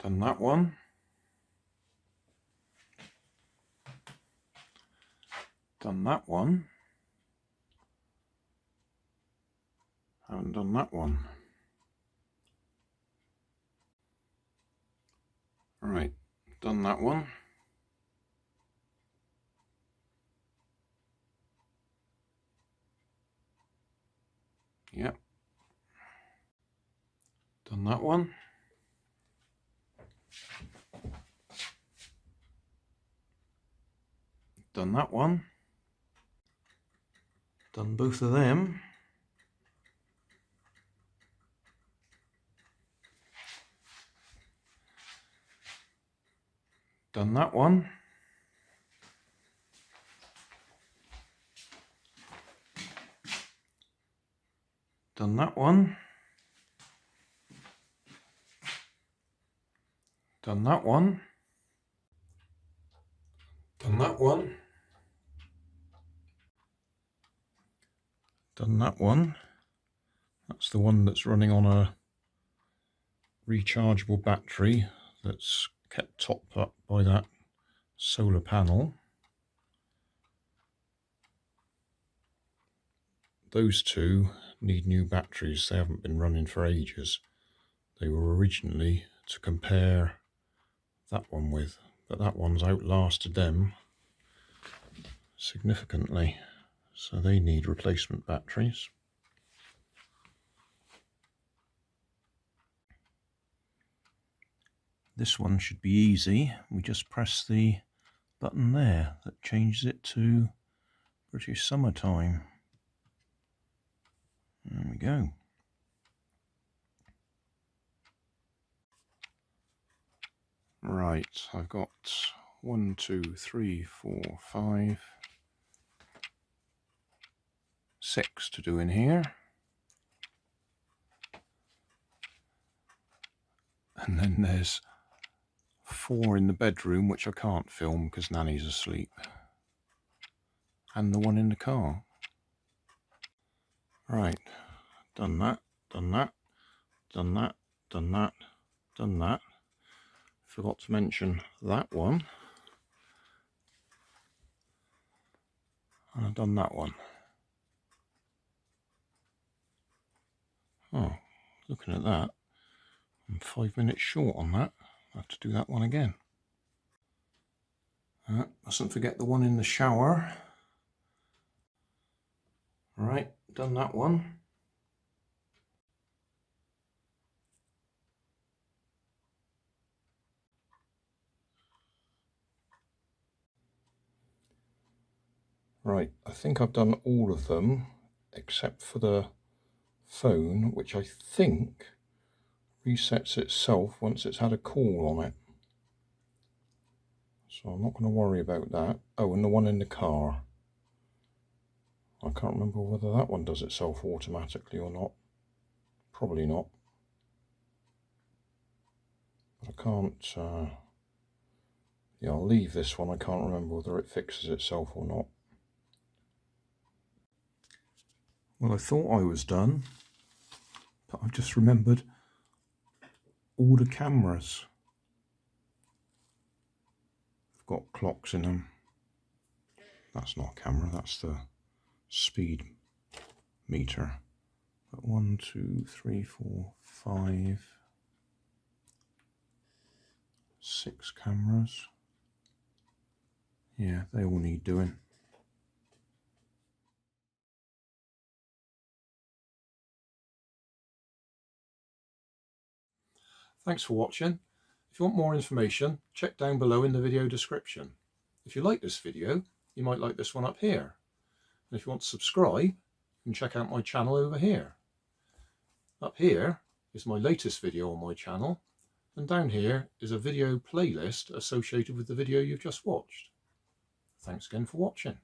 Done that one. Done that one. Haven't done that one. Right, done that one. Yep. Done that one. Done that one. Done both of them. Done that one. Done that one. Done that one. Done that one. Done that one. That's the one that's running on a rechargeable battery that's kept topped up by that solar panel. Those two need new batteries. They haven't been running for ages. They were originally to compare that one with, but that one's outlasted them significantly, so they need replacement batteries. This one should be easy. We just press the button there that changes it to British summertime. There we go. Right, I've got 1, 2, 3, 4, 5, 6 to do in here. And then there's 4 in the bedroom, which I can't film because Nanny's asleep. And the one in the car. Right, done that, done that, done that, done that, done that. Forgot to mention that one. And I've done that one. Oh, looking at that, I'm 5 minutes short on that. I'll have to do that one again. Mustn't forget the one in the shower. Right, done that one. Right, I think I've done all of them except for the phone, which I think resets itself once it's had a call on it. So I'm not going to worry about that. Oh, and the one in the car. I can't remember whether that one does itself automatically or not. Probably not. But I can't... yeah, I'll leave this one. I can't remember whether it fixes itself or not. Well, I thought I was done, but I've just remembered all the cameras. I've got clocks in them. That's not a camera, that's the speed meter. But 1, 2, 3, 4, 5, 6 cameras. Yeah, they all need doing. Thanks for watching. If you want more information, check down below in the video description. If you like this video, you might like this one up here. And if you want to subscribe, you can check out my channel over here. Up here is my latest video on my channel, and down here is a video playlist associated with the video you've just watched. Thanks again for watching.